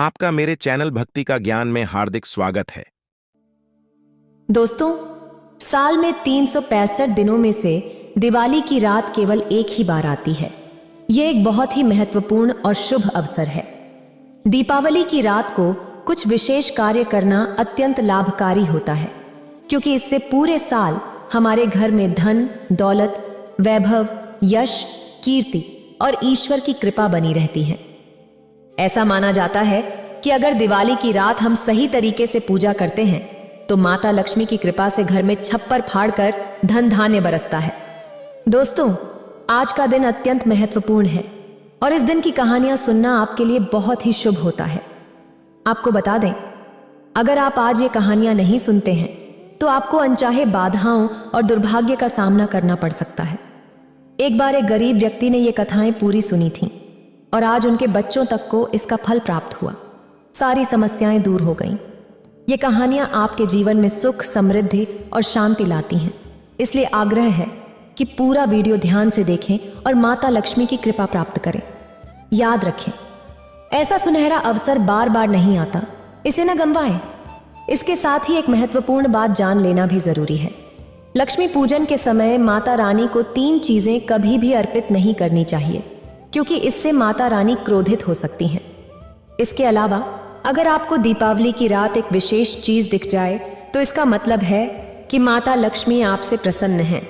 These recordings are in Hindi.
आपका मेरे चैनल भक्ति का ज्ञान में हार्दिक स्वागत है। दोस्तों, साल में 365 दिनों में से दिवाली की रात केवल एक ही बार आती है। यह एक बहुत ही महत्वपूर्ण और शुभ अवसर है। दीपावली की रात को कुछ विशेष कार्य करना अत्यंत लाभकारी होता है, क्योंकि इससे पूरे साल हमारे घर में धन, दौलत, वैभव, यश, कीर्ति और ईश्वर की कृपा बनी रहती है। ऐसा माना जाता है कि अगर दिवाली की रात हम सही तरीके से पूजा करते हैं तो माता लक्ष्मी की कृपा से घर में छप्पर फाड़कर धन धान्य बरसता है। दोस्तों, आज का दिन अत्यंत महत्वपूर्ण है और इस दिन की कहानियां सुनना आपके लिए बहुत ही शुभ होता है। आपको बता दें, अगर आप आज ये कहानियां नहीं सुनते हैं तो आपको अनचाहे बाधाओं और दुर्भाग्य का सामना करना पड़ सकता है। एक बार एक गरीब व्यक्ति ने ये कथाएं पूरी सुनी थीं और आज उनके बच्चों तक को इसका फल प्राप्त हुआ। सारी समस्याएं दूर हो गईं। ये कहानियां आपके जीवन में सुख, समृद्धि और शांति लाती हैं। इसलिए आग्रह है कि पूरा वीडियो ध्यान से देखें और माता लक्ष्मी की कृपा प्राप्त करें। याद रखें, ऐसा सुनहरा अवसर बार बार नहीं आता, इसे न गंवाएं। इसके साथ ही एक महत्वपूर्ण बात जान लेना भी जरूरी है। लक्ष्मी पूजन के समय माता रानी को 3 चीजें कभी भी अर्पित नहीं करनी चाहिए, क्योंकि इससे माता रानी क्रोधित हो सकती हैं। इसके अलावा अगर आपको दीपावली की रात एक विशेष चीज दिख जाए तो इसका मतलब है कि माता लक्ष्मी आपसे प्रसन्न हैं।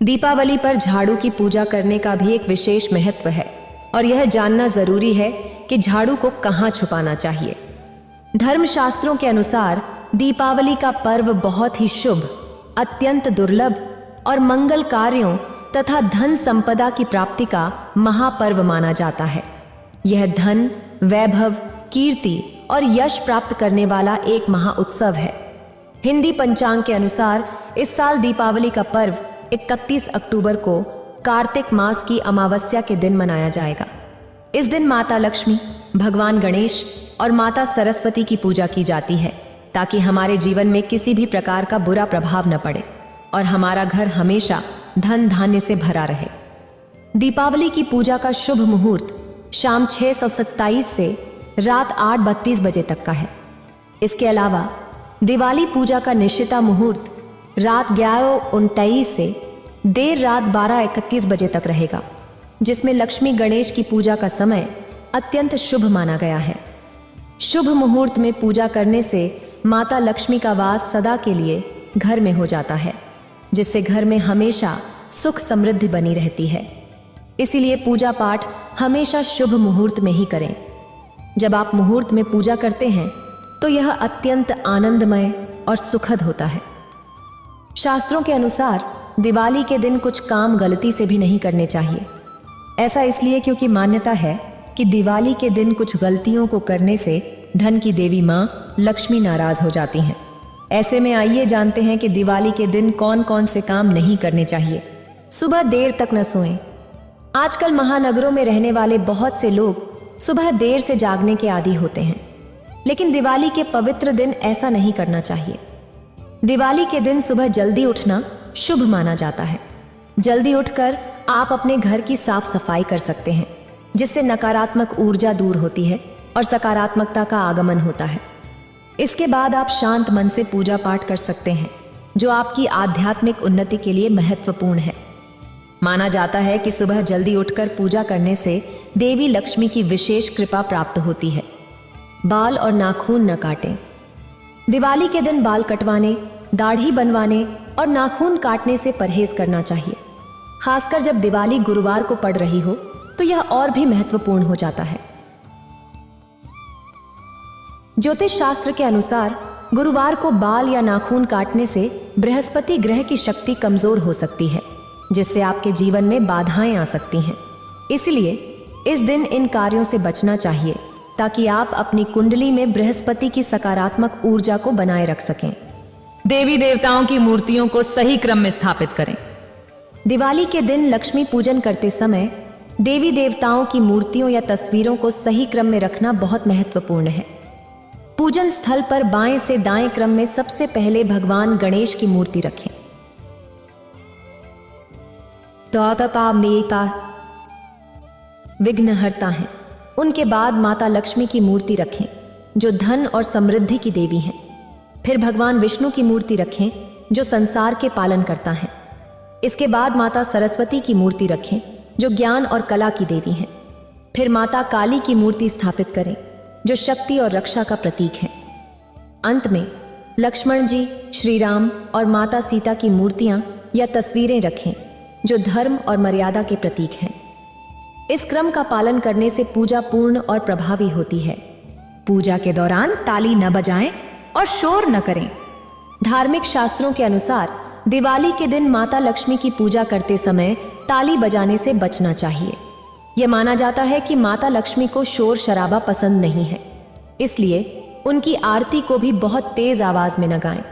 दीपावली पर झाड़ू की पूजा करने का भी एक विशेष महत्व है और यह जानना जरूरी है कि झाड़ू को कहाँ छुपाना चाहिए। धर्मशास्त्रों के अनुसार दीपावली का पर्व बहुत ही शुभ, अत्यंत दुर्लभ और मंगल कार्यों तथा धन संपदा की प्राप्ति का महापर्व माना जाता है। यह धन, वैभव, कीर्ति और यश प्राप्त करने वाला एक महाउत्सव है। हिंदी पंचांग के अनुसार इस साल दीपावली का पर्व 31 अक्टूबर को कार्तिक मास की अमावस्या के दिन मनाया जाएगा। इस दिन माता लक्ष्मी, भगवान गणेश और माता सरस्वती की पूजा की जाती है ताकि हमारे जीवन में किसी भी प्रकार का बुरा प्रभाव न पड़े और हमारा घर हमेशा धन धान्य से भरा रहे। दीपावली की पूजा का शुभ मुहूर्त शाम 6:27 से रात 8:32 बजे तक का है। इसके अलावा दिवाली पूजा का निश्चिता मुहूर्त रात 11:29 से देर रात 12:31 बजे तक रहेगा, जिसमें लक्ष्मी गणेश की पूजा का समय अत्यंत शुभ माना गया है। शुभ मुहूर्त में पूजा करने से माता लक्ष्मी का वास सदा के लिए घर में हो जाता है, जिससे घर में हमेशा सुख समृद्धि बनी रहती है। इसीलिए पूजा पाठ हमेशा शुभ मुहूर्त में ही करें। जब आप मुहूर्त में पूजा करते हैं तो यह अत्यंत आनंदमय और सुखद होता है। शास्त्रों के अनुसार दिवाली के दिन कुछ काम गलती से भी नहीं करने चाहिए। ऐसा इसलिए क्योंकि मान्यता है कि दिवाली के दिन कुछ गलतियों को करने से धन की देवी मां लक्ष्मी नाराज हो जाती हैं। ऐसे में आइए जानते हैं कि दिवाली के दिन कौन कौन से काम नहीं करने चाहिए। सुबह देर तक न सोएं। आजकल महानगरों में रहने वाले बहुत से लोग सुबह देर से जागने के आदी होते हैं, लेकिन दिवाली के पवित्र दिन ऐसा नहीं करना चाहिए। दिवाली के दिन सुबह जल्दी उठना शुभ माना जाता है। जल्दी उठकर आप अपने घर की साफ सफाई कर सकते हैं, जिससे नकारात्मक ऊर्जा दूर होती है और सकारात्मकता का आगमन होता है। इसके बाद आप शांत मन से पूजा पाठ कर सकते हैं, जो आपकी आध्यात्मिक उन्नति के लिए महत्वपूर्ण है। माना जाता है कि सुबह जल्दी उठकर पूजा करने से देवी लक्ष्मी की विशेष कृपा प्राप्त होती है। बाल और नाखून न काटें। दिवाली के दिन बाल कटवाने, दाढ़ी बनवाने और नाखून काटने से परहेज करना चाहिए। खासकर जब दिवाली गुरुवार को पड़ रही हो तो यह और भी महत्वपूर्ण हो जाता है। ज्योतिष शास्त्र के अनुसार गुरुवार को बाल या नाखून काटने से बृहस्पति ग्रह की शक्ति कमजोर हो सकती है, जिससे आपके जीवन में बाधाएं आ सकती हैं। इसलिए इस दिन इन कार्यों से बचना चाहिए ताकि आप अपनी कुंडली में बृहस्पति की सकारात्मक ऊर्जा को बनाए रख सकें। देवी देवताओं की मूर्तियों को सही क्रम में स्थापित करें। दिवाली के दिन लक्ष्मी पूजन करते समय देवी देवताओं की मूर्तियों या तस्वीरों को सही क्रम में रखना बहुत महत्वपूर्ण है। पूजन स्थल पर बाएं से दाएं क्रम में सबसे पहले भगवान गणेश की मूर्ति रखें। तो विघ्नहर्ता हैं। उनके बाद माता लक्ष्मी की मूर्ति रखें। जो धन और समृद्धि की देवी हैं। फिर भगवान विष्णु की मूर्ति रखें जो संसार के पालन करता है। इसके बाद माता सरस्वती की मूर्ति रखें जो ज्ञान और कला की देवी हैं। फिर माता काली की मूर्ति स्थापित करें जो शक्ति और रक्षा का प्रतीक है। अंत में लक्ष्मण जी, श्री राम और माता सीता की मूर्तियां या तस्वीरें रखें जो धर्म और मर्यादा के प्रतीक हैं। इस क्रम का पालन करने से पूजा पूर्ण और प्रभावी होती है। पूजा के दौरान ताली न बजाएं और शोर न करें। धार्मिक शास्त्रों के अनुसार दिवाली के दिन माता लक्ष्मी की पूजा करते समय ताली बजाने से बचना चाहिए। यह माना जाता है कि माता लक्ष्मी को शोर शराबा पसंद नहीं है, इसलिए उनकी आरती को भी बहुत तेज आवाज में न गाएं।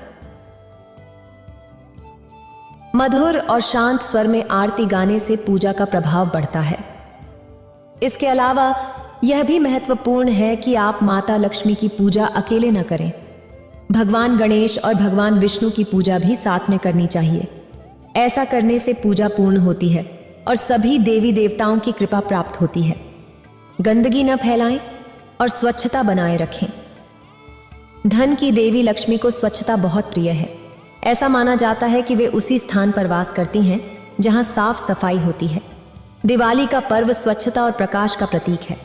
मधुर और शांत स्वर में आरती गाने से पूजा का प्रभाव बढ़ता है। इसके अलावा यह भी महत्वपूर्ण है कि आप माता लक्ष्मी की पूजा अकेले न करें। भगवान गणेश और भगवान विष्णु की पूजा भी साथ में करनी चाहिए। ऐसा करने से पूजा पूर्ण होती है और सभी देवी देवताओं की कृपा प्राप्त होती है। गंदगी न फैलाएं और स्वच्छता बनाए रखें। धन की देवी लक्ष्मी को स्वच्छता बहुत प्रिय है। ऐसा माना जाता है कि वे उसी स्थान पर वास करती हैं जहां साफ सफाई होती है। दिवाली का पर्व स्वच्छता और प्रकाश का प्रतीक है,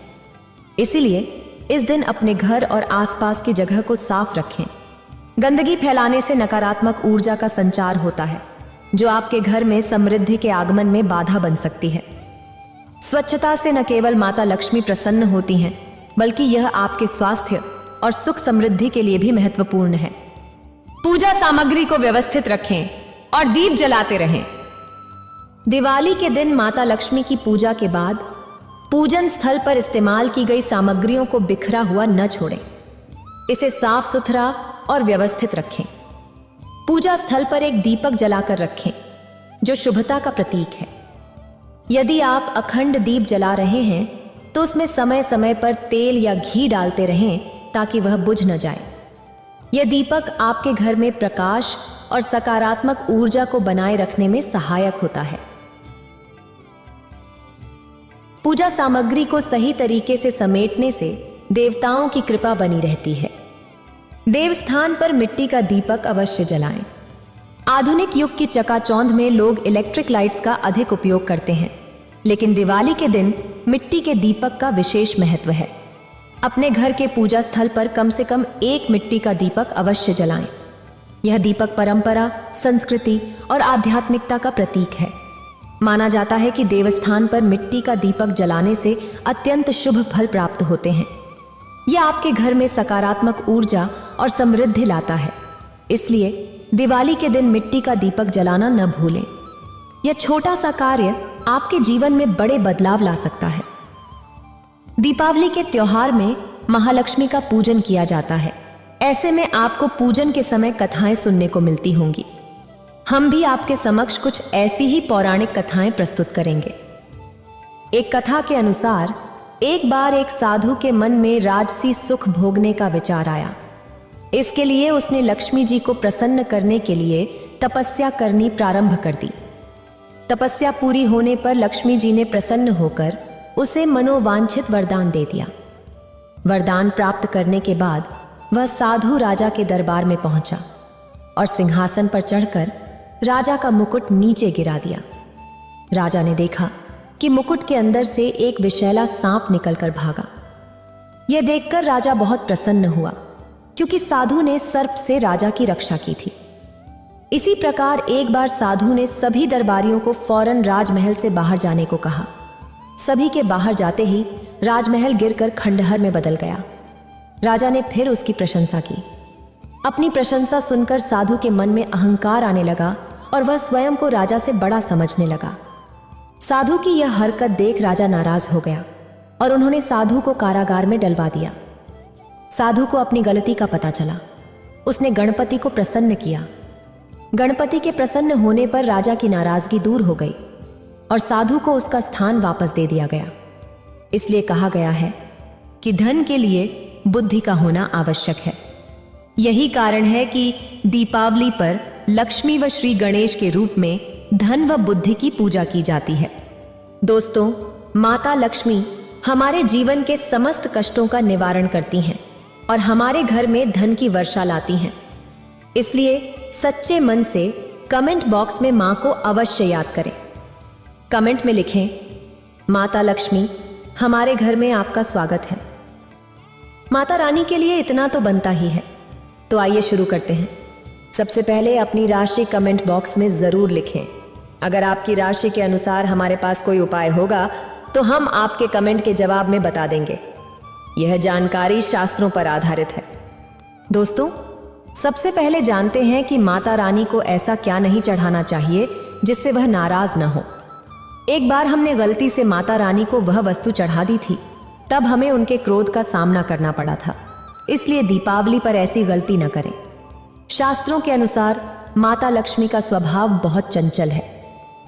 इसीलिए इस दिन अपने घर और आसपास की जगह को साफ रखें। गंदगी फैलाने से नकारात्मक ऊर्जा का संचार होता है, जो आपके घर में समृद्धि के आगमन में बाधा बन सकती है। स्वच्छता से न केवल माता लक्ष्मी प्रसन्न होती हैं, बल्कि यह आपके स्वास्थ्य और सुख समृद्धि के लिए भी महत्वपूर्ण है। पूजा सामग्री को व्यवस्थित रखें और दीप जलाते रहें। दिवाली के दिन माता लक्ष्मी की पूजा के बाद पूजन स्थल पर इस्तेमाल की गई सामग्रियों को बिखरा हुआ न छोड़ें। इसे साफ सुथरा और व्यवस्थित रखें। पूजा स्थल पर एक दीपक जलाकर रखें जो शुभता का प्रतीक है। यदि आप अखंड दीप जला रहे हैं तो उसमें समय समय पर तेल या घी डालते रहें ताकि वह बुझ न जाए। यह दीपक आपके घर में प्रकाश और सकारात्मक ऊर्जा को बनाए रखने में सहायक होता है। पूजा सामग्री को सही तरीके से समेटने से देवताओं की कृपा बनी रहती है। देवस्थान पर मिट्टी का दीपक अवश्य जलाएं। आधुनिक युग की चकाचौंध में लोग इलेक्ट्रिक लाइट्स का अधिक उपयोग करते हैं, लेकिन दिवाली के दिन मिट्टी के दीपक का विशेष महत्व है। अपने घर के पूजा स्थल पर कम से कम एक मिट्टी का दीपक अवश्य जलाएं। यह दीपक परंपरा, संस्कृति और आध्यात्मिकता का प्रतीक है। माना जाता है कि देवस्थान पर मिट्टी का दीपक जलाने से अत्यंत शुभ फल प्राप्त होते हैं। यह आपके घर में सकारात्मक ऊर्जा और समृद्धि लाता है। इसलिए दिवाली के दिन मिट्टी का दीपक जलाना न भूलें। यह छोटा सा कार्य आपके जीवन में बड़े बदलाव ला सकता है। दीपावली के त्योहार में महालक्ष्मी का पूजन किया जाता है। ऐसे में आपको पूजन के समय कथाएं सुनने को मिलती होंगी। हम भी आपके समक्ष कुछ ऐसी ही पौराणिक कथाएं प्रस्तुत करेंगे। एक कथा के अनुसार एक बार एक साधु के मन में राजसी सुख भोगने का विचार आया। इसके लिए उसने लक्ष्मी जी को प्रसन्न करने के लिए तपस्या करनी प्रारंभ कर दी। तपस्या पूरी होने पर लक्ष्मी जी ने प्रसन्न होकर उसे मनोवांछित वरदान दे दिया। वरदान प्राप्त करने के बाद वह साधु राजा के दरबार में पहुंचा और सिंहासन पर चढ़कर राजा का मुकुट नीचे गिरा दिया। राजा ने देखा कि मुकुट के अंदर से एक विषैला सांप निकलकर भागा। यह देखकर राजा बहुत प्रसन्न हुआ, क्योंकि साधु ने सर्प से राजा की रक्षा की थी। इसी प्रकार एक बार साधु ने सभी दरबारियों को फौरन राजमहल से बाहर जाने को कहा। सभी के बाहर जाते ही राजमहल गिरकर खंडहर में बदल गया। राजा ने फिर उसकी प्रशंसा की। अपनी प्रशंसा सुनकर साधु के मन में अहंकार आने लगा और वह स्वयं को राजा से बड़ा समझने लगा। साधु की यह हरकत देख राजा नाराज हो गया और उन्होंने साधु को कारागार में डलवा दिया। साधु को अपनी गलती का पता चला। उसने गणपति को प्रसन्न किया। गणपति के प्रसन्न होने पर राजा की नाराजगी दूर हो गई और साधु को उसका स्थान वापस दे दिया गया। इसलिए कहा गया है कि धन के लिए बुद्धि का होना आवश्यक है। यही कारण है कि दीपावली पर लक्ष्मी व श्री गणेश के रूप में धन व बुद्धि की पूजा की जाती है। दोस्तों, माता लक्ष्मी हमारे जीवन के समस्त कष्टों का निवारण करती हैं। और हमारे घर में धन की वर्षा लाती हैं। इसलिए सच्चे मन से कमेंट बॉक्स में मां को अवश्य याद करें। कमेंट में लिखें, माता लक्ष्मी हमारे घर में आपका स्वागत है। माता रानी के लिए इतना तो बनता ही है। तो आइए शुरू करते हैं। सबसे पहले अपनी राशि कमेंट बॉक्स में जरूर लिखें। अगर आपकी राशि के अनुसार हमारे पास कोई उपाय होगा तो हम आपके कमेंट के जवाब में बता देंगे। यह जानकारी शास्त्रों पर आधारित है। दोस्तों, सबसे पहले जानते हैं कि माता रानी को ऐसा क्या नहीं चढ़ाना चाहिए जिससे वह नाराज न हो। एक बार हमने गलती से माता रानी को वह वस्तु चढ़ा दी थी, तब हमें उनके क्रोध का सामना करना पड़ा था। इसलिए दीपावली पर ऐसी गलती न करें। शास्त्रों के अनुसार माता लक्ष्मी का स्वभाव बहुत चंचल है।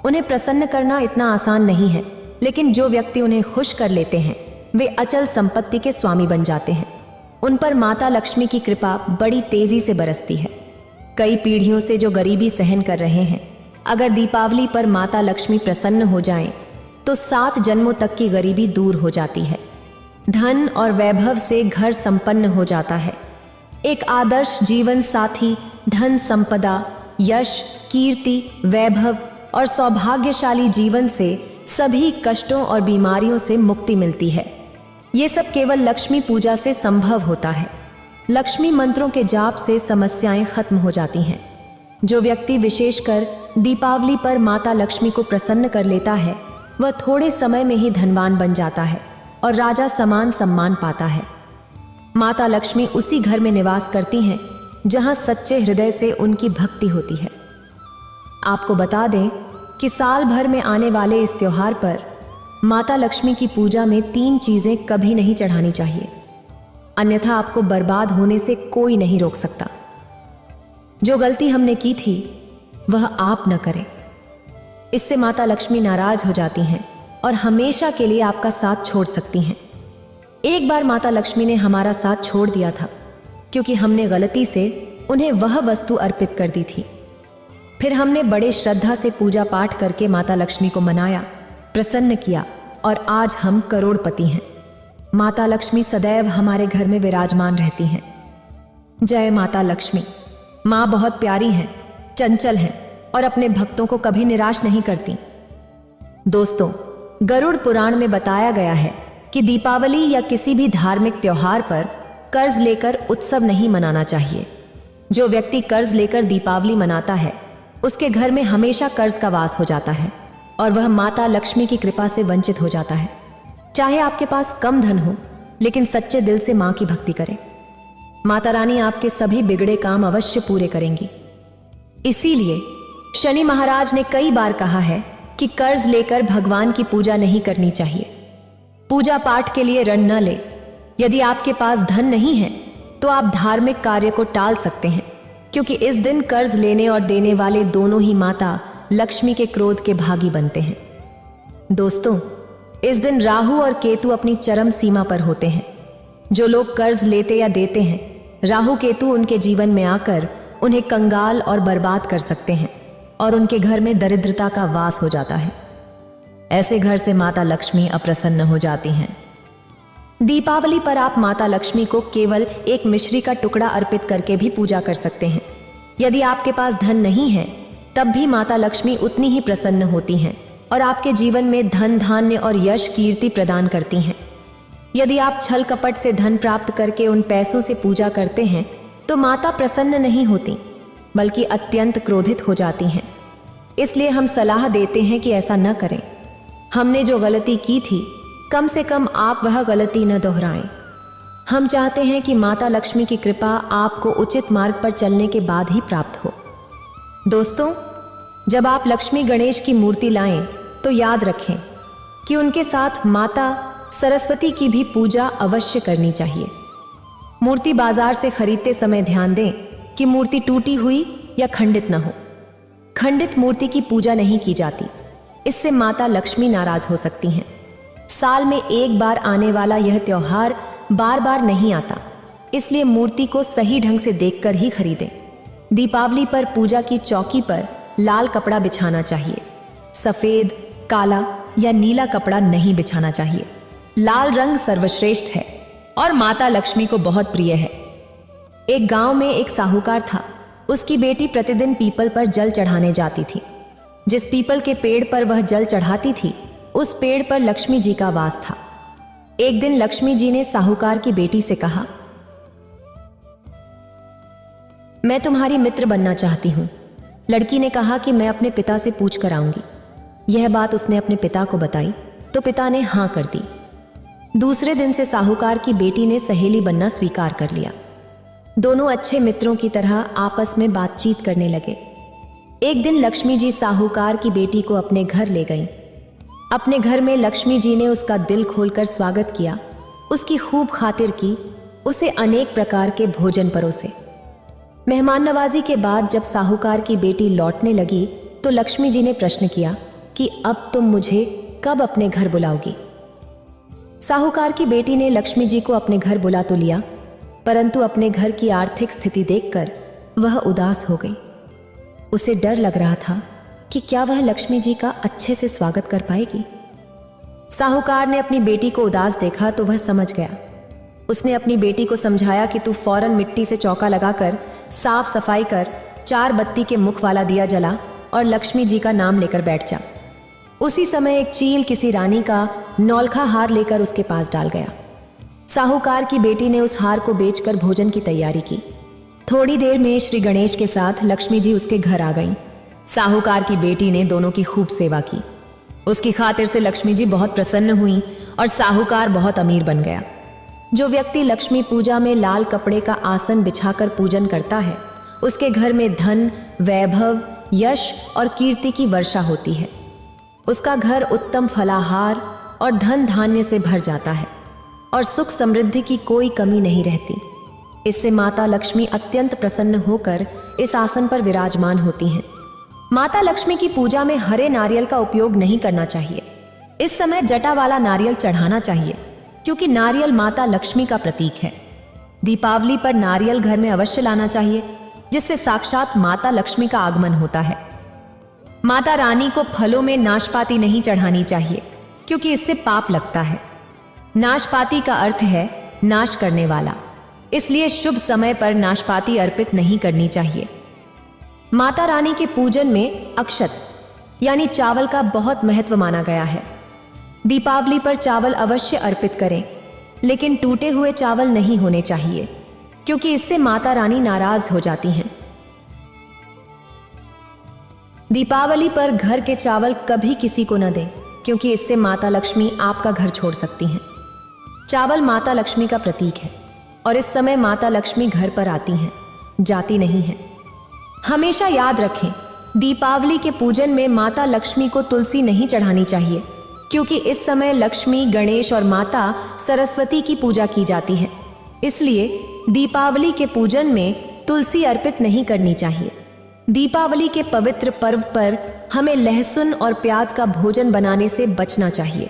उन्हें प्रसन्न करना इतना आसान नहीं है, लेकिन जो व्यक्ति उन्हें खुश कर लेते हैं वे अचल संपत्ति के स्वामी बन जाते हैं। उन पर माता लक्ष्मी की कृपा बड़ी तेजी से बरसती है। कई पीढ़ियों से जो गरीबी सहन कर रहे हैं, अगर दीपावली पर माता लक्ष्मी प्रसन्न हो जाएं, तो 7 जन्मों तक की गरीबी दूर हो जाती है। धन और वैभव से घर संपन्न हो जाता है। एक आदर्श जीवन साथी धन संपदा, यश, कीर्ति, वैभव और सौभाग्यशाली जीवन से सभी कष्टों और बीमारियों से मुक्ति मिलती है। ये सब केवल लक्ष्मी पूजा से संभव होता है। लक्ष्मी मंत्रों के जाप से समस्याएं खत्म हो जाती हैं। जो व्यक्ति विशेषकर दीपावली पर माता लक्ष्मी को प्रसन्न कर लेता है, वह थोड़े समय में ही धनवान बन जाता है और राजा समान सम्मान पाता है। माता लक्ष्मी उसी घर में निवास करती हैं जहां सच्चे हृदय से उनकी भक्ति होती है। आपको बता दें कि साल भर में आने वाले इस त्योहार पर माता लक्ष्मी की पूजा में 3 चीजें कभी नहीं चढ़ानी चाहिए, अन्यथा आपको बर्बाद होने से कोई नहीं रोक सकता। जो गलती हमने की थी वह आप न करें। इससे माता लक्ष्मी नाराज हो जाती हैं और हमेशा के लिए आपका साथ छोड़ सकती हैं। एक बार माता लक्ष्मी ने हमारा साथ छोड़ दिया था क्योंकि हमने गलती से उन्हें वह वस्तु अर्पित कर दी थी। फिर हमने बड़े श्रद्धा से पूजा पाठ करके माता लक्ष्मी को मनाया, प्रसन्न किया और आज हम करोड़पति हैं। माता लक्ष्मी सदैव हमारे घर में विराजमान रहती हैं। जय माता लक्ष्मी। माँ बहुत प्यारी हैं, चंचल हैं और अपने भक्तों को कभी निराश नहीं करती। दोस्तों, गरुड़ पुराण में बताया गया है कि दीपावली या किसी भी धार्मिक त्योहार पर कर्ज लेकर उत्सव नहीं मनाना चाहिए। जो व्यक्ति कर्ज लेकर दीपावली मनाता है उसके घर में हमेशा कर्ज का वास हो जाता है और वह माता लक्ष्मी की कृपा से वंचित हो जाता है। चाहे आपके पास कम धन हो, लेकिन सच्चे दिल से मां की भक्ति करें। माता रानी आपके सभी बिगड़े काम अवश्य पूरे करेंगी। इसीलिए शनि महाराज ने कई बार कहा है कि कर्ज लेकर भगवान की पूजा नहीं करनी चाहिए। पूजा पाठ के लिए ऋण न ले। यदि आपके पास धन नहीं है तो आप धार्मिक कार्य को टाल सकते हैं, क्योंकि इस दिन कर्ज लेने और देने वाले दोनों ही माता लक्ष्मी के क्रोध के भागी बनते हैं। दोस्तों, इस दिन राहु और केतु अपनी चरम सीमा पर होते हैं। जो लोग कर्ज लेते या देते हैं, राहु केतु उनके जीवन में आकर उन्हें कंगाल और बर्बाद कर सकते हैं और उनके घर में दरिद्रता का वास हो जाता है। ऐसे घर से माता लक्ष्मी अप्रसन्न हो जाती हैं। दीपावली पर आप माता लक्ष्मी को केवल एक मिश्री का टुकड़ा अर्पित करके भी पूजा कर सकते हैं। यदि आपके पास धन नहीं है तब भी माता लक्ष्मी उतनी ही प्रसन्न होती हैं और आपके जीवन में धन, धान्य और यश, कीर्ति प्रदान करती हैं। यदि आप छल कपट से धन प्राप्त करके उन पैसों से पूजा करते हैं तो माता प्रसन्न नहीं होती, बल्कि अत्यंत क्रोधित हो जाती हैं। इसलिए हम सलाह देते हैं कि ऐसा न करें। हमने जो गलती की थी, कम से कम आप वह गलती न दोहराएं। हम चाहते हैं कि माता लक्ष्मी की कृपा आपको उचित मार्ग पर चलने के बाद ही प्राप्त हो। दोस्तों, जब आप लक्ष्मी गणेश की मूर्ति लाएं तो याद रखें कि उनके साथ माता सरस्वती की भी पूजा अवश्य करनी चाहिए। मूर्ति बाजार से खरीदते समय ध्यान दें कि मूर्ति टूटी हुई या खंडित न हो। खंडित मूर्ति की पूजा नहीं की जाती, इससे माता लक्ष्मी नाराज हो सकती हैं। साल में एक बार आने वाला यह त्योहार बार बार नहीं आता, इसलिए मूर्ति को सही ढंग से देखकर ही खरीदें। दीपावली पर पूजा की चौकी पर लाल कपड़ा बिछाना चाहिए। सफेद, काला या नीला कपड़ा नहीं बिछाना चाहिए। लाल रंग सर्वश्रेष्ठ है। और माता लक्ष्मी को बहुत प्रिय है। एक गांव में एक साहूकार था। उसकी बेटी प्रतिदिन पीपल पर जल चढ़ाने जाती थी। जिस पीपल के पेड़ पर वह जल चढ़ाती थी, उस पेड़ पर लक्ष्मी जी का वास था। एक दिन लक्ष्मी जी ने साहूकार की बेटी से कहा, मैं तुम्हारी मित्र बनना चाहती हूं। लड़की ने कहा कि मैं अपने पिता से पूछ कर आऊंगी। यह बात उसने अपने पिता को बताई तो पिता ने हां कर दी। दूसरे दिन से साहूकार की बेटी ने सहेली बनना स्वीकार कर लिया। दोनों अच्छे मित्रों की तरह आपस में बातचीत करने लगे। एक दिन लक्ष्मी जी साहूकार की बेटी को अपने घर ले गईं। अपने घर में लक्ष्मी जी ने उसका दिल खोलकर स्वागत किया, उसकी खूब खातिर की, उसे अनेक प्रकार के भोजन परोसे। मेहमान नवाजी के बाद जब साहूकार की बेटी लौटने लगी तो लक्ष्मी जी ने प्रश्न किया कि अब तुम मुझे कब अपने घर बुलाओगी। साहूकार की बेटी ने लक्ष्मी जी को अपने घर बुला तो लिया, परंतु अपने घर की आर्थिक स्थिति देखकर वह उदास हो गई। उसे डर लग रहा था कि क्या वह लक्ष्मी जी का अच्छे से स्वागत कर पाएगी। साहूकार ने अपनी बेटी को उदास देखा तो वह समझ गया। उसने अपनी बेटी को समझाया कि तू फौरन मिट्टी से चौका लगाकर साफ सफाई कर, 4 बत्ती के मुख वाला दिया जला और लक्ष्मी जी का नाम लेकर बैठ जा। उसी समय एक चील किसी रानी का नौलखा हार लेकर उसके पास डाल गया। साहूकार की बेटी ने उस हार को बेचकर भोजन की तैयारी की। थोड़ी देर में श्री गणेश के साथ लक्ष्मी जी उसके घर आ गईं। साहूकार की बेटी ने दोनों की खूब सेवा की। उसकी खातिर से लक्ष्मी जी बहुत प्रसन्न हुई और साहूकार बहुत अमीर बन गया। जो व्यक्ति लक्ष्मी पूजा में लाल कपड़े का आसन बिछाकर पूजन करता है, उसके घर में धन, वैभव, यश और कीर्ति की वर्षा होती है। उसका घर उत्तम फलाहार और धन धान्य से भर जाता है और सुख समृद्धि की कोई कमी नहीं रहती। इससे माता लक्ष्मी अत्यंत प्रसन्न होकर इस आसन पर विराजमान होती हैं। माता लक्ष्मी की पूजा में हरे नारियल का उपयोग नहीं करना चाहिए। इस समय जटा वाला नारियल चढ़ाना चाहिए, क्योंकि नारियल माता लक्ष्मी का प्रतीक है। दीपावली पर नारियल घर में अवश्य लाना चाहिए, जिससे साक्षात माता लक्ष्मी का आगमन होता है। माता रानी को फलों में नाशपाती नहीं चढ़ानी चाहिए, क्योंकि इससे पाप लगता है। नाशपाती का अर्थ है नाश करने वाला, इसलिए शुभ समय पर नाशपाती अर्पित नहीं करनी चाहिए। माता रानी के पूजन में अक्षत यानी चावल का बहुत महत्व माना गया है। दीपावली पर चावल अवश्य अर्पित करें, लेकिन टूटे हुए चावल नहीं होने चाहिए, क्योंकि इससे माता रानी नाराज हो जाती हैं। दीपावली पर घर के चावल कभी किसी को न दें, क्योंकि इससे माता लक्ष्मी आपका घर छोड़ सकती हैं। चावल माता लक्ष्मी का प्रतीक है और इस समय माता लक्ष्मी घर पर आती हैं, जाती नहीं हैं। हमेशा याद रखें, दीपावली के पूजन में माता लक्ष्मी को तुलसी नहीं चढ़ानी चाहिए, क्योंकि इस समय लक्ष्मी, गणेश और माता सरस्वती की पूजा की जाती है। इसलिए दीपावली के पूजन में तुलसी अर्पित नहीं करनी चाहिए। दीपावली के पवित्र पर्व पर हमें लहसुन और प्याज का भोजन बनाने से बचना चाहिए।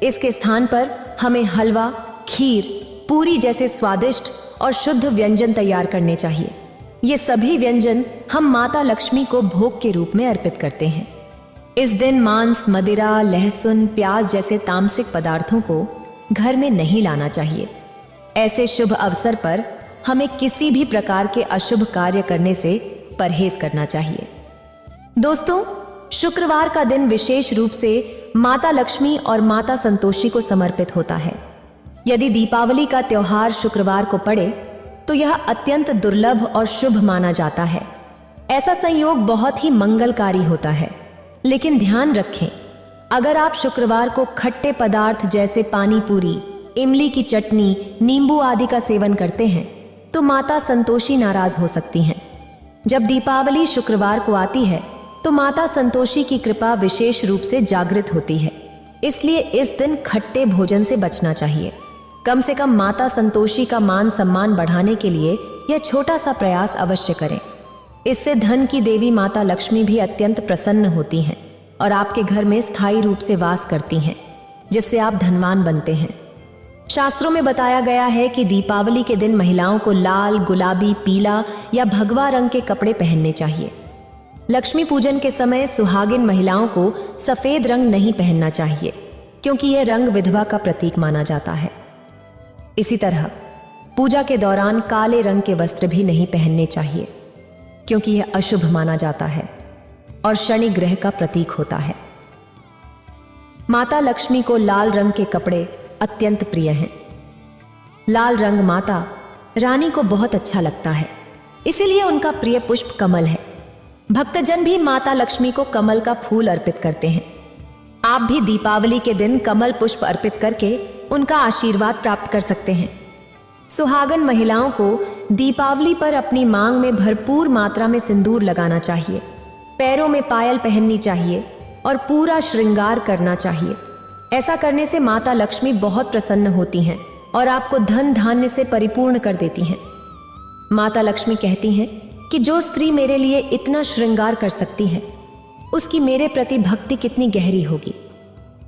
इसके स्थान पर हमें हलवा, खीर, पूरी जैसे स्वादिष्ट और शुद्ध व्यंजन तैयार करने चाहिए। ये सभी व्यंजन हम माता लक्ष्मी को भोग के रूप में अर्पित करते हैं। इस दिन मांस, मदिरा, लहसुन, प्याज जैसे तामसिक पदार्थों को घर में नहीं लाना चाहिए। ऐसे शुभ अवसर पर हमें किसी भी प्रकार के अशुभ कार्य करने से परहेज करना चाहिए। दोस्तों, शुक्रवार का दिन विशेष रूप से माता लक्ष्मी और माता संतोषी को समर्पित होता है। यदि दीपावली का त्योहार शुक्रवार को पड़े तो यह अत्यंत दुर्लभ और शुभ माना जाता है। ऐसा संयोग बहुत ही मंगलकारी होता है। लेकिन ध्यान रखें, अगर आप शुक्रवार को खट्टे पदार्थ जैसे पानी पूरी, इमली की चटनी, नींबू आदि का सेवन करते हैं तो माता संतोषी नाराज हो सकती हैं। जब दीपावली शुक्रवार को आती है तो माता संतोषी की कृपा विशेष रूप से जागृत होती है। इसलिए इस दिन खट्टे भोजन से बचना चाहिए। कम से कम माता संतोषी का मान सम्मान बढ़ाने के लिए यह छोटा सा प्रयास अवश्य करें। इससे धन की देवी माता लक्ष्मी भी अत्यंत प्रसन्न होती हैं और आपके घर में स्थायी रूप से वास करती हैं, जिससे आप धनवान बनते हैं। शास्त्रों में बताया गया है कि दीपावली के दिन महिलाओं को लाल, गुलाबी, पीला या भगवा रंग के कपड़े पहनने चाहिए। लक्ष्मी पूजन के समय सुहागिन महिलाओं को सफेद रंग नहीं पहनना चाहिए, क्योंकि यह रंग विधवा का प्रतीक माना जाता है। इसी तरह पूजा के दौरान काले रंग के वस्त्र भी नहीं पहनने चाहिए, क्योंकि यह अशुभ माना जाता है और शनि ग्रह का प्रतीक होता है। माता लक्ष्मी को लाल रंग के कपड़े अत्यंत प्रिय हैं। लाल रंग माता रानी को बहुत अच्छा लगता है, इसीलिए उनका प्रिय पुष्प कमल है। भक्तजन भी माता लक्ष्मी को कमल का फूल अर्पित करते हैं। आप भी दीपावली के दिन कमल पुष्प अर्पित करके उनका आशीर्वाद प्राप्त कर सकते हैं। सुहागन महिलाओं को दीपावली पर अपनी मांग में भरपूर मात्रा में सिंदूर लगाना चाहिए, पैरों में पायल पहननी चाहिए और पूरा श्रृंगार करना चाहिए। ऐसा करने से माता लक्ष्मी बहुत प्रसन्न होती हैं और आपको धन धान्य से परिपूर्ण कर देती हैं। माता लक्ष्मी कहती हैं कि जो स्त्री मेरे लिए इतना श्रृंगार कर सकती है, उसकी मेरे प्रति भक्ति कितनी गहरी होगी।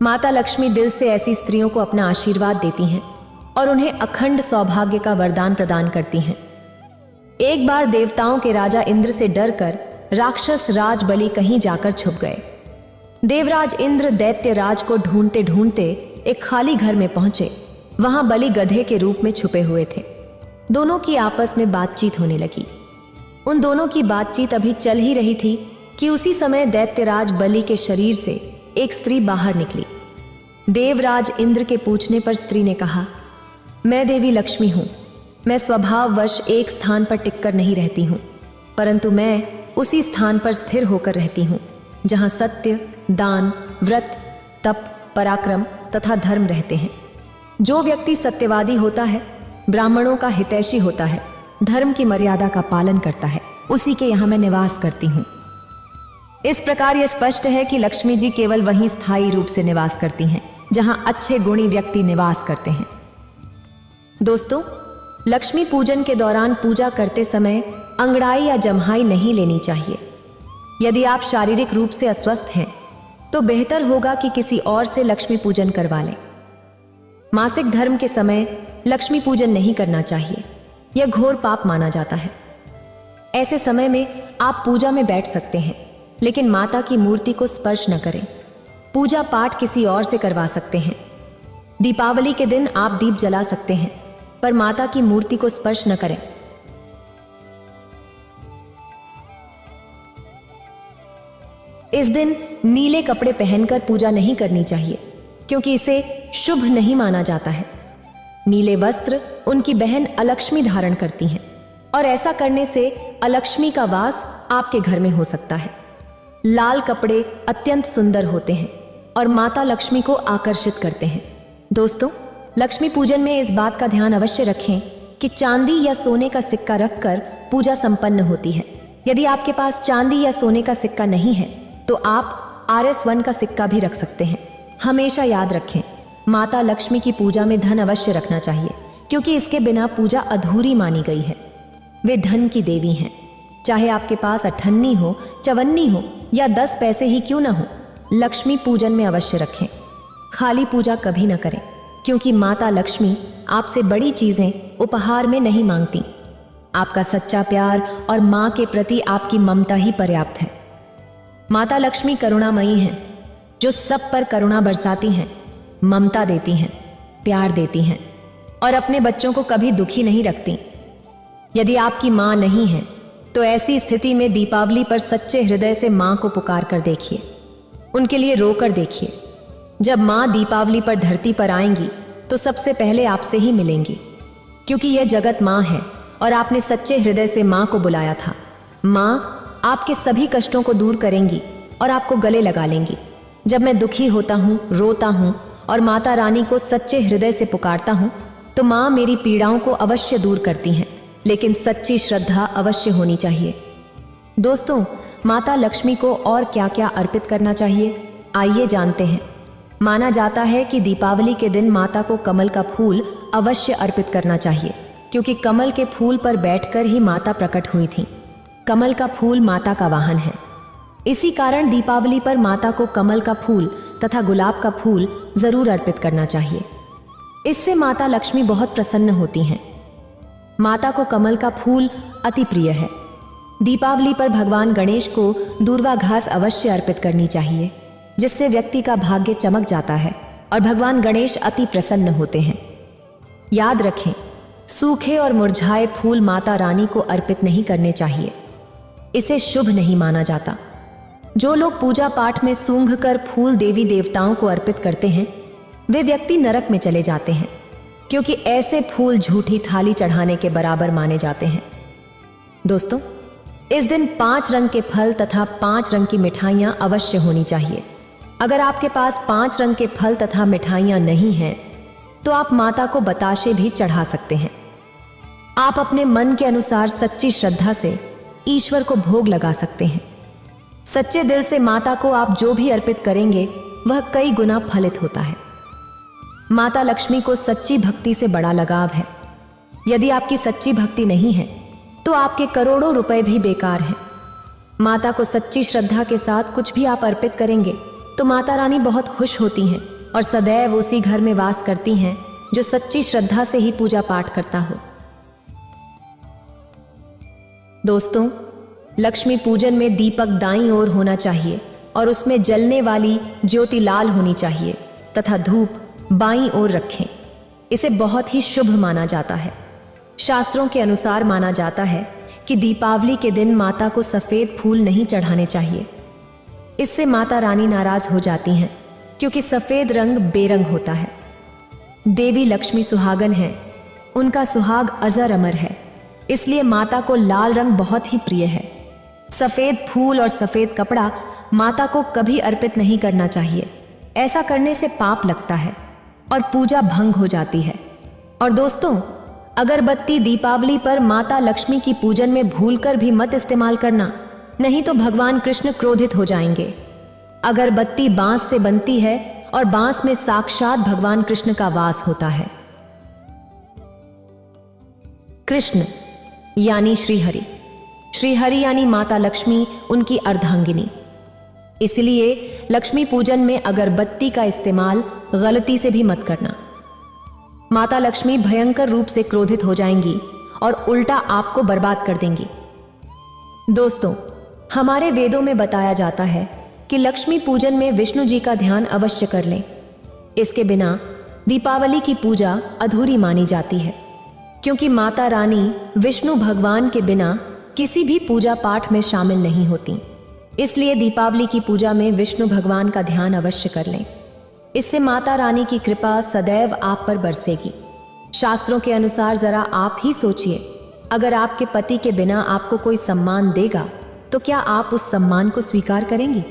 माता लक्ष्मी दिल से ऐसी स्त्रियों को अपना आशीर्वाद देती हैं और उन्हें अखंड सौभाग्य का वरदान प्रदान करती हैं। एक बार देवताओं के राजा इंद्र से डरकर राक्षस राज बलि कहीं जाकर छुप गए। देवराज इंद्र दैत्य राज को ढूंढते ढूंढते एक खाली घर में पहुंचे। वहां बलि गधे के रूप में छुपे हुए थे। दोनों की आपस में बातचीत होने लगी। उन दोनों की बातचीत अभी चल ही रही थी कि उसी समय दैत्यराज बलि के शरीर से एक स्त्री बाहर निकली। देवराज इंद्र के पूछने पर स्त्री ने कहा, मैं देवी लक्ष्मी हूं। मैं स्वभाववश एक स्थान पर टिककर नहीं रहती हूं, परंतु मैं उसी स्थान पर स्थिर होकर रहती हूं जहां सत्य, दान, व्रत, तप, पराक्रम तथा धर्म रहते हैं। जो व्यक्ति सत्यवादी होता है, ब्राह्मणों का हितैषी होता है, धर्म की मर्यादा का पालन करता है, उसी के यहां मैं निवास करती हूं। इस प्रकार यह स्पष्ट है कि लक्ष्मी जी केवल वहीं स्थायी रूप से निवास करती हैं जहां अच्छे गुणी व्यक्ति निवास करते हैं। दोस्तों, लक्ष्मी पूजन के दौरान पूजा करते समय अंगड़ाई या जम्हाई नहीं लेनी चाहिए। यदि आप शारीरिक रूप से अस्वस्थ हैं तो बेहतर होगा कि किसी और से लक्ष्मी पूजन करवा लें। मासिक धर्म के समय लक्ष्मी पूजन नहीं करना चाहिए, यह घोर पाप माना जाता है। ऐसे समय में आप पूजा में बैठ सकते हैं, लेकिन माता की मूर्ति को स्पर्श न करें। पूजा पाठ किसी और से करवा सकते हैं। दीपावली के दिन आप दीप जला सकते हैं, पर माता की मूर्ति को स्पर्श न करें। इस दिन नीले कपड़े पहनकर पूजा नहीं करनी चाहिए, क्योंकि इसे शुभ नहीं माना जाता है। नीले वस्त्र उनकी बहन अलक्ष्मी धारण करती हैं और ऐसा करने से अलक्ष्मी का वास आपके घर में हो सकता है। लाल कपड़े अत्यंत सुंदर होते हैं और माता लक्ष्मी को आकर्षित करते हैं। दोस्तों, लक्ष्मी पूजन में इस बात का ध्यान अवश्य रखें कि चांदी या सोने का सिक्का रखकर पूजा संपन्न होती है। यदि आपके पास चांदी या सोने का सिक्का नहीं है तो आप RS1 का सिक्का भी रख सकते हैं। हमेशा याद रखें, माता लक्ष्मी की पूजा में धन अवश्य रखना चाहिए, क्योंकि इसके बिना पूजा अधूरी मानी गई है। वे धन की देवी हैं। चाहे आपके पास 58 हो, 54 हो या 10 पैसे ही क्यों ना हो, लक्ष्मी पूजन में अवश्य रखें। खाली पूजा कभी न करें, क्योंकि माता लक्ष्मी आपसे बड़ी चीजें उपहार में नहीं मांगती। आपका सच्चा प्यार और मां के प्रति आपकी ममता ही पर्याप्त है। माता लक्ष्मी करुणामयी हैं, जो सब पर करुणा बरसाती हैं, ममता देती हैं, प्यार देती हैं और अपने बच्चों को कभी दुखी नहीं रखती। यदि आपकी मां नहीं है तो ऐसी स्थिति में दीपावली पर सच्चे हृदय से मां को पुकार कर देखिए, उनके लिए रोकर देखिए। जब मां दीपावली पर धरती पर आएंगी तो सबसे पहले आपसे ही मिलेंगी, क्योंकि यह जगत मां है और आपने सच्चे हृदय से मां को बुलाया था। मां आपके सभी कष्टों को दूर करेंगी और आपको गले लगा लेंगी। जब मैं दुखी होता हूँ, रोता हूँ और माता रानी को सच्चे हृदय से पुकारता हूँ तो माँ मेरी पीड़ाओं को अवश्य दूर करती हैं, लेकिन सच्ची श्रद्धा अवश्य होनी चाहिए। दोस्तों, माता लक्ष्मी को और क्या क्या अर्पित करना चाहिए, आइए जानते हैं। माना जाता है कि दीपावली के दिन माता को कमल का फूल अवश्य अर्पित करना चाहिए, क्योंकि कमल के फूल पर बैठकर ही माता प्रकट हुई थी। कमल का फूल माता का वाहन है। इसी कारण दीपावली पर माता को कमल का फूल तथा गुलाब का फूल जरूर अर्पित करना चाहिए। इससे माता लक्ष्मी बहुत प्रसन्न होती हैं। माता को कमल का फूल अति प्रिय है। दीपावली पर भगवान गणेश को दूर्वा घास अवश्य अर्पित करनी चाहिए, जिससे व्यक्ति का भाग्य चमक जाता है और भगवान गणेश अति प्रसन्न होते हैं। याद रखें, सूखे और मुरझाए फूल माता रानी को अर्पित नहीं करने चाहिए। इसे शुभ नहीं माना जाता। जो लोग पूजा पाठ में सूंघ कर फूल देवी देवताओं को अर्पित करते हैं, वे व्यक्ति नरक में चले जाते हैं, क्योंकि ऐसे फूल झूठी थाली चढ़ाने के बराबर माने जाते हैं। दोस्तों, इस दिन 5 रंग के फल तथा 5 रंग की मिठाइयाँ अवश्य होनी चाहिए। अगर आपके पास 5 रंग के फल तथा मिठाइयाँ नहीं हैं, तो आप माता को बताशे भी चढ़ा सकते हैं। आप अपने मन के अनुसार सच्ची श्रद्धा से ईश्वर को भोग लगा सकते हैं। सच्चे दिल से माता को आप जो भी अर्पित करेंगे, वह कई गुना फलित होता है। माता लक्ष्मी को सच्ची भक्ति से बड़ा लगाव है। यदि आपकी सच्ची भक्ति नहीं है, तो आपके करोड़ों रुपए भी बेकार हैं। माता को सच्ची श्रद्धा के साथ कुछ भी आप अर्पित करेंगे, तो माता रानी बहुत खुश होती हैं और सदैव उसी घर में वास करती हैं जो सच्ची श्रद्धा से ही पूजा पाठ करता हो। दोस्तों, लक्ष्मी पूजन में दीपक दाईं ओर होना चाहिए और उसमें जलने वाली ज्योति लाल होनी चाहिए तथा धूप बाईं ओर रखें। इसे बहुत ही शुभ माना जाता है। शास्त्रों के अनुसार माना जाता है कि दीपावली के दिन माता को सफेद फूल नहीं चढ़ाने चाहिए। इससे माता रानी नाराज हो जाती हैं, क्योंकि सफेद रंग बेरंग होता है। देवी लक्ष्मी सुहागन है, उनका सुहाग अजर अमर है, इसलिए माता को लाल रंग बहुत ही प्रिय है। सफेद फूल और सफेद कपड़ा माता को कभी अर्पित नहीं करना चाहिए। ऐसा करने से पाप लगता है और पूजा भंग हो जाती है। और दोस्तों, अगरबत्ती दीपावली पर माता लक्ष्मी की पूजन में भूलकर भी मत इस्तेमाल करना, नहीं तो भगवान कृष्ण क्रोधित हो जाएंगे। अगरबत्ती बांस से बनती है और बांस में साक्षात भगवान कृष्ण का वास होता है। कृष्ण यानी श्रीहरि, श्रीहरि यानी माता लक्ष्मी, उनकी अर्धांगिनी। इसलिए लक्ष्मी पूजन में अगरबत्ती का इस्तेमाल गलती से भी मत करना। माता लक्ष्मी भयंकर रूप से क्रोधित हो जाएंगी और उल्टा आपको बर्बाद कर देंगी। दोस्तों, हमारे वेदों में बताया जाता है कि लक्ष्मी पूजन में विष्णु जी का ध्यान अवश्य कर लें। इसके बिना दीपावली की पूजा अधूरी मानी जाती है, क्योंकि माता रानी विष्णु भगवान के बिना किसी भी पूजा पाठ में शामिल नहीं होती। इसलिए दीपावली की पूजा में विष्णु भगवान का ध्यान अवश्य कर लें। इससे माता रानी की कृपा सदैव आप पर बरसेगी। शास्त्रों के अनुसार जरा आप ही सोचिए, अगर आपके पति के बिना आपको कोई सम्मान देगा, तो क्या आप उस सम्मान को स्वीकार करेंगी?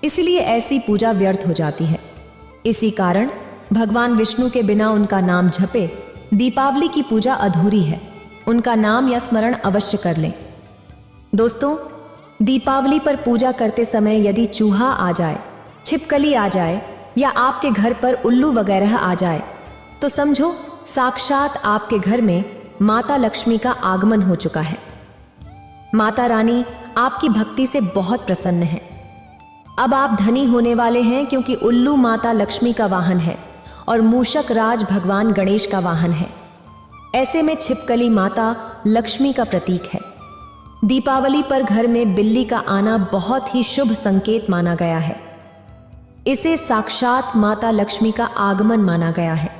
इसलिए ऐसी पूजा व्यर्थ हो जाती है। इसी कारण भगवान विष्णु के बिना उनका नाम जपे दीपावली की पूजा अधूरी है। उनका नाम या स्मरण अवश्य कर लें। दोस्तों, दीपावली पर पूजा करते समय यदि चूहा आ जाए, छिपकली आ जाए या आपके घर पर उल्लू वगैरह आ जाए, तो समझो साक्षात आपके घर में माता लक्ष्मी का आगमन हो चुका है। माता रानी आपकी भक्ति से बहुत प्रसन्न है। अब आप धनी होने वाले हैं, क्योंकि उल्लू माता लक्ष्मी का वाहन है और मूषक राज भगवान गणेश का वाहन है। ऐसे में छिपकली माता लक्ष्मी का प्रतीक है। दीपावली पर घर में बिल्ली का आना बहुत ही शुभ संकेत माना गया है। इसे साक्षात माता लक्ष्मी का आगमन माना गया है।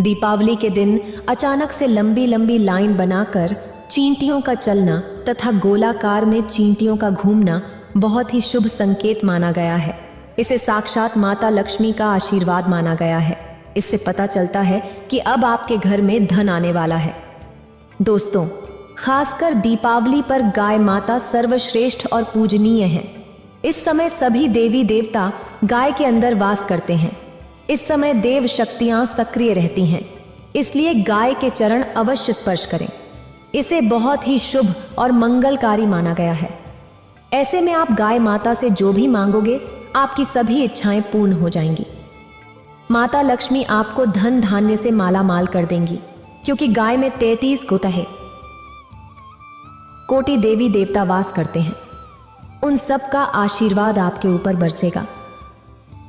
दीपावली के दिन अचानक से लंबी लंबी लाइन बनाकर चींटियों का चलना तथा गोलाकार में चींटियों का घूमना बहुत ही शुभ संकेत माना गया है। इसे साक्षात माता लक्ष्मी का आशीर्वाद माना गया है। इससे पता चलता है कि अब आपके घर में धन आने वाला है। दोस्तों, खासकर दीपावली पर गाय माता सर्वश्रेष्ठ और पूजनीय है। इस समय सभी देवी देवता गाय के अंदर वास करते हैं। इस समय देव शक्तियां सक्रिय रहती हैं, इसलिए गाय के चरण अवश्य स्पर्श करें। इसे बहुत ही शुभ और मंगलकारी माना गया है। ऐसे में आप गाय माता से जो भी मांगोगे, आपकी सभी इच्छाएं पूर्ण हो जाएंगी। माता लक्ष्मी आपको धन धान्य से माला माल कर देंगी, क्योंकि गाय में 33 कोटि देवी देवता वास करते हैं। उन सब का आशीर्वाद आपके ऊपर बरसेगा।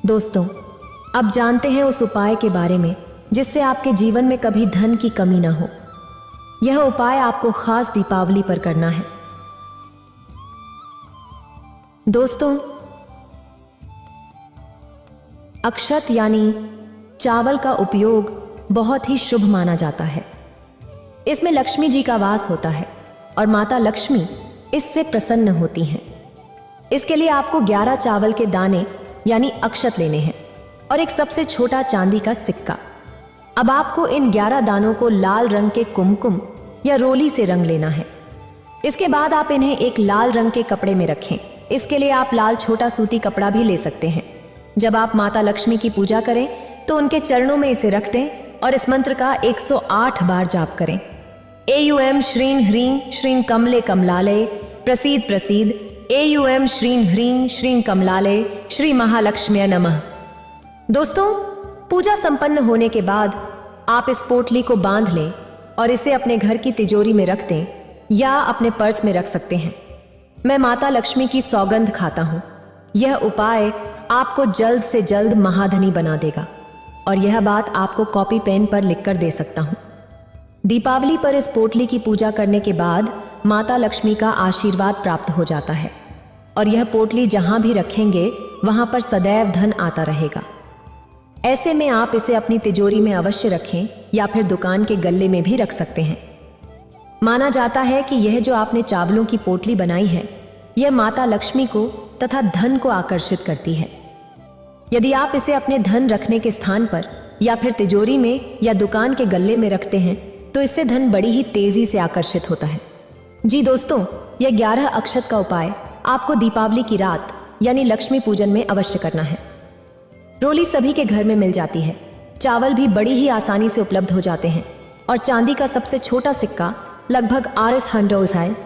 दोस्तों, अब जानते हैं उस उपाय के बारे में जिससे आपके जीवन में कभी धन की कमी ना हो। यह उपाय आपको खास दीपावली पर करना है। दोस्तों, अक्षत यानी चावल का उपयोग बहुत ही शुभ माना जाता है। इसमें लक्ष्मी जी का वास होता है और माता लक्ष्मी इससे प्रसन्न होती हैं। इसके लिए आपको 11 चावल के दाने यानी अक्षत लेने हैं और एक सबसे छोटा चांदी का सिक्का। अब आपको इन 11 दानों को लाल रंग के कुमकुम या रोली से रंग लेना है। इसके बाद आप इन्हें एक लाल रंग के कपड़े में रखें। इसके लिए आप लाल छोटा सूती कपड़ा भी ले सकते हैं। जब आप माता लक्ष्मी की पूजा करें तो उनके चरणों में इसे रख दें और इस मंत्र का 108 बार जाप करें। एयूएम श्रीं ह्रीं श्रीं कमले कमलालय प्रसीद प्रसीद, एयूएम श्रीं ह्रीं श्रीं कमलालय श्री महालक्ष्म्यै नमः। दोस्तों, पूजा संपन्न होने के बाद आप इस पोटली को बांध लें और इसे अपने घर की तिजोरी में रख दें या अपने पर्स में रख सकते हैं। मैं माता लक्ष्मी की सौगंध खाता हूं। यह उपाय आपको जल्द से जल्द महाधनी बना देगा और यह बात आपको कॉपी पेन पर लिखकर दे सकता हूं। दीपावली पर इस पोटली की पूजा करने के बाद माता लक्ष्मी का आशीर्वाद प्राप्त हो जाता है और यह पोटली जहां भी रखेंगे वहां पर सदैव धन आता रहेगा। ऐसे में आप इसे अपनी तिजोरी में अवश्य रखें या फिर दुकान के गल्ले में भी रख सकते हैं। माना जाता है कि यह जो आपने चावलों की पोटली बनाई है, यह माता लक्ष्मी को तथा धन को आकर्षित करती है। यदि आप इसे अपने धन रखने के स्थान पर या फिर तिजोरी में या दुकान के गल्ले में रखते हैं तो इससे धन बड़ी ही तेजी से आकर्षित होता है। जी दोस्तों, यह 11 अक्षत का उपाय आपको दीपावली की रात यानी लक्ष्मी पूजन में अवश्य करना है। रोली सभी के घर में मिल जाती है, चावल भी बड़ी ही आसानी से उपलब्ध हो जाते हैं और चांदी का सबसे छोटा सिक्का लगभग RS100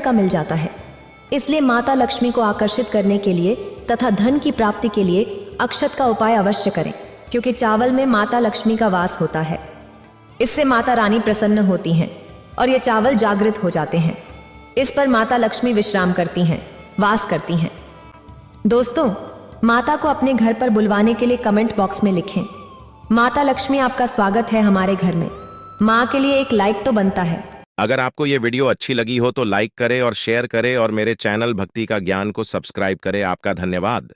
का मिल जाता है। इसलिए माता लक्ष्मी को आकर्षित करने के लिए तथा धन की प्राप्ति के लिए अक्षत का उपाय अवश्य करें, क्योंकि चावल में माता लक्ष्मी का वास होता है। इससे माता रानी प्रसन्न होती हैं और ये चावल जागृत हो जाते हैं। इस पर माता लक्ष्मी विश्राम करती हैं, वास करती हैं। दोस्तों, माता को अपने घर पर बुलवाने के लिए कमेंट बॉक्स में लिखें, माता लक्ष्मी आपका स्वागत है हमारे घर में। माँ के लिए एक लाइक तो बनता है। अगर आपको ये वीडियो अच्छी लगी हो तो लाइक करें और शेयर करें और मेरे चैनल भक्ति का ज्ञान को सब्सक्राइब करें। आपका धन्यवाद।